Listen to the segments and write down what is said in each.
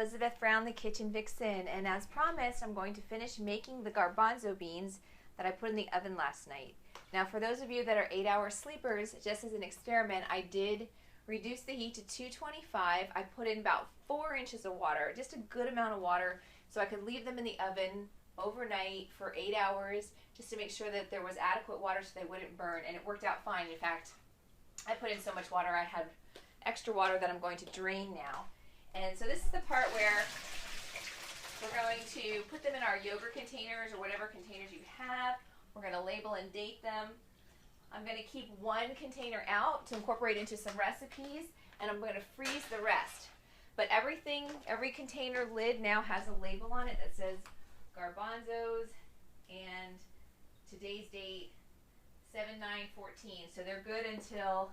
Elizabeth Brown, the Kitchen Vixen, and as promised, I'm going to finish making the garbanzo beans that I put in the oven last night. Now, for those of you that are 8-hour sleepers, just as an experiment, I did reduce the heat to 225. I put in about 4 inches of water, just a good amount of water, so I could leave them in the oven overnight for 8 hours, just to make sure that there was adequate water so they wouldn't burn, and it worked out fine. In fact, I put in so much water, I had extra water that I'm going to drain now. And so this is the part where we're going to put them in our yogurt containers or whatever containers you have. We're going to label and date them. I'm going to keep one container out to incorporate into some recipes, and I'm going to freeze the rest. But every container lid now has a label on it that says garbanzos and today's date 7/9/14. So they're good until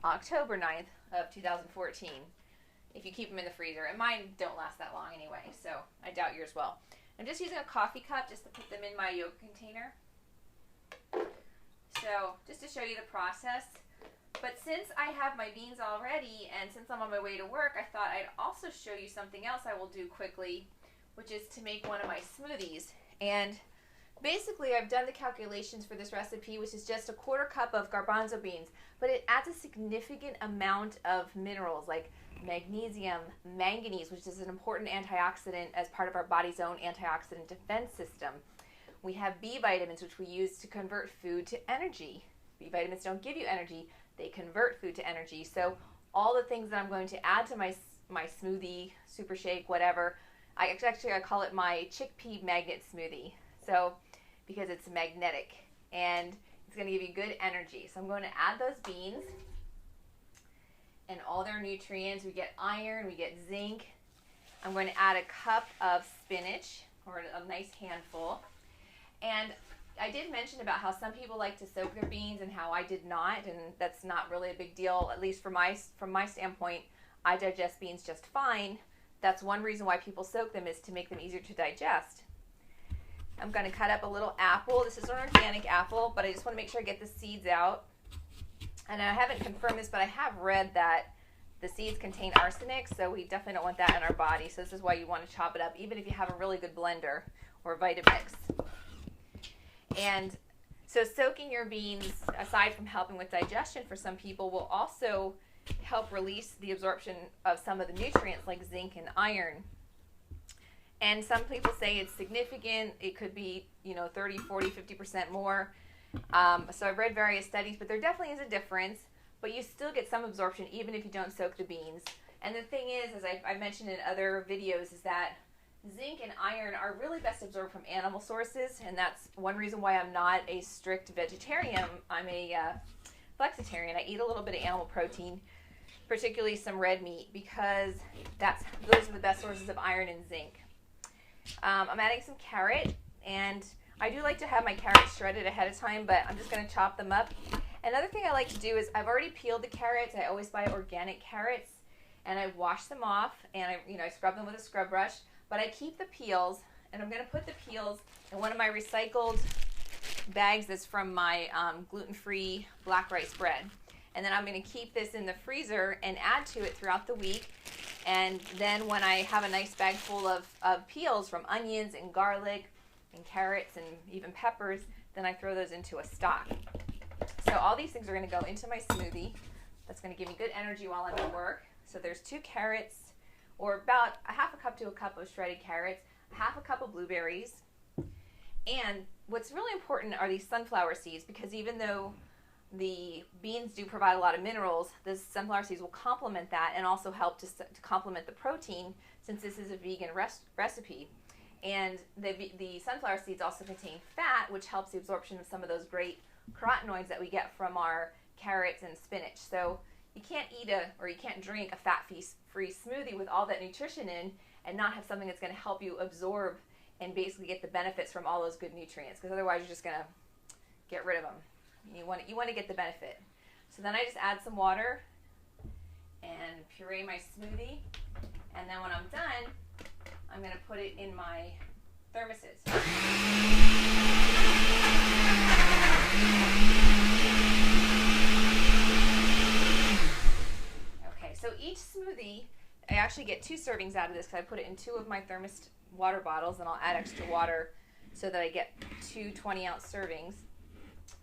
October 9th of 2014. If you keep them in the freezer. And mine don't last that long anyway, so I doubt yours will. I'm just using a coffee cup just to put them in my yogurt container. So, just to show you the process. But since I have my beans already, and since I'm on my way to work, I thought I'd also show you something else I will do quickly, which is to make one of my smoothies. And basically, I've done the calculations for this recipe, which is just a 1/4 cup of garbanzo beans, but it adds a significant amount of minerals like magnesium, manganese, which is an important antioxidant as part of our body's own antioxidant defense system. We have B vitamins, which we use to convert food to energy. B vitamins don't give you energy, they convert food to energy. So all the things that I'm going to add to my smoothie, super shake, whatever, I call it my chickpea magnet smoothie. So, because it's magnetic and it's going to give you good energy. So I'm going to add those beans and all their nutrients. We get iron, we get zinc. I'm going to add a cup of spinach, or a nice handful. And I did mention about how some people like to soak their beans and how I did not, and that's not really a big deal, at least from my standpoint. I digest beans just fine. That's one reason why people soak them, is to make them easier to digest. I'm going to cut up a little apple. This is an organic apple, but I just want to make sure I get the seeds out. And I haven't confirmed this, but I have read that the seeds contain arsenic, so we definitely don't want that in our body. So this is why you want to chop it up, even if you have a really good blender or Vitamix. And so soaking your beans, aside from helping with digestion for some people, will also help release the absorption of some of the nutrients like zinc and iron. And some people say it's significant. It could be, 30, 40, 50% more. So I've read various studies, but there definitely is a difference. But you still get some absorption even if you don't soak the beans. And the thing is, as I mentioned in other videos, is that zinc and iron are really best absorbed from animal sources. And that's one reason why I'm not a strict vegetarian. I'm a flexitarian. I eat a little bit of animal protein, particularly some red meat, because those are the best sources of iron and zinc. I'm adding some carrot, and I do like to have my carrots shredded ahead of time, but I'm just going to chop them up. Another thing I like to do is I've already peeled the carrots. I always buy organic carrots, and I wash them off, and I scrub them with a scrub brush, but I keep the peels, and I'm going to put the peels in one of my recycled bags that's from my gluten-free black rice bread. And then I'm going to keep this in the freezer and add to it throughout the week. And then when I have a nice bag full of peels from onions and garlic and carrots and even peppers, then I throw those into a stock. So all these things are going to go into my smoothie. That's going to give me good energy while I'm at work. So there's 2 carrots, or about a 1/2 cup to a cup of shredded carrots, 1/2 cup of blueberries. And what's really important are these sunflower seeds, because even though the beans do provide a lot of minerals, the sunflower seeds will complement that and also help to complement the protein, since this is a vegan recipe. And the sunflower seeds also contain fat, which helps the absorption of some of those great carotenoids that we get from our carrots and spinach. So you can't you can't drink a fat-free smoothie with all that nutrition in and not have something that's going to help you absorb and basically get the benefits from all those good nutrients, because otherwise you're just going to get rid of them. You want to get the benefit. So then I just add some water and puree my smoothie, and then when I'm done, I'm going to put it in my thermoses. Okay, so each smoothie I actually get 2 servings out of this because I put it in 2 of my thermos water bottles, and I'll add extra water so that I get 2 20-ounce servings.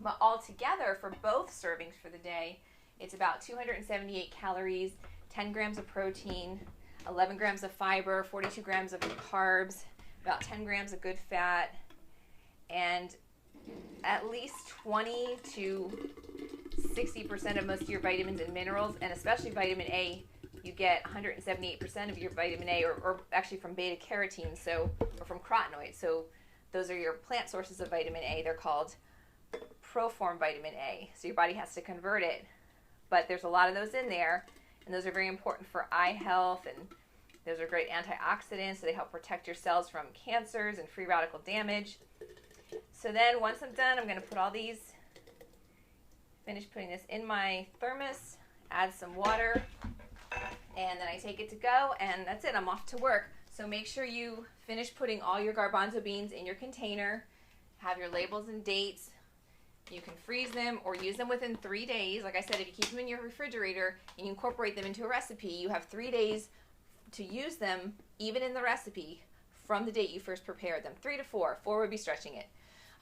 But altogether, for both servings for the day, it's about 278 calories, 10 grams of protein, 11 grams of fiber, 42 grams of carbs, about 10 grams of good fat, and at least 20 to 60% of most of your vitamins and minerals, and especially vitamin A. You get 178% of your vitamin A, or actually from beta carotene, or from carotenoids. So those are your plant sources of vitamin A. They're called proform vitamin A. So your body has to convert it. But there's a lot of those in there, and those are very important for eye health, and those are great antioxidants, so they help protect your cells from cancers and free radical damage. So then once I'm done, I'm going to put all these, finish putting this in my thermos, add some water, and then I take it to go, and that's it. I'm off to work. So make sure you finish putting all your garbanzo beans in your container, have your labels and dates. You can freeze them or use them within 3 days. Like I said, if you keep them in your refrigerator and you incorporate them into a recipe, you have 3 days to use them, even in the recipe, from the date you first prepared them. 3 to 4. 4 would be stretching it.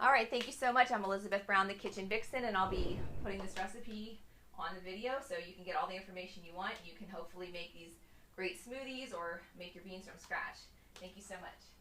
All right, thank you so much. I'm Elizabeth Brown, the Kitchen Vixen, and I'll be putting this recipe on the video so you can get all the information you want. You can hopefully make these great smoothies or make your beans from scratch. Thank you so much.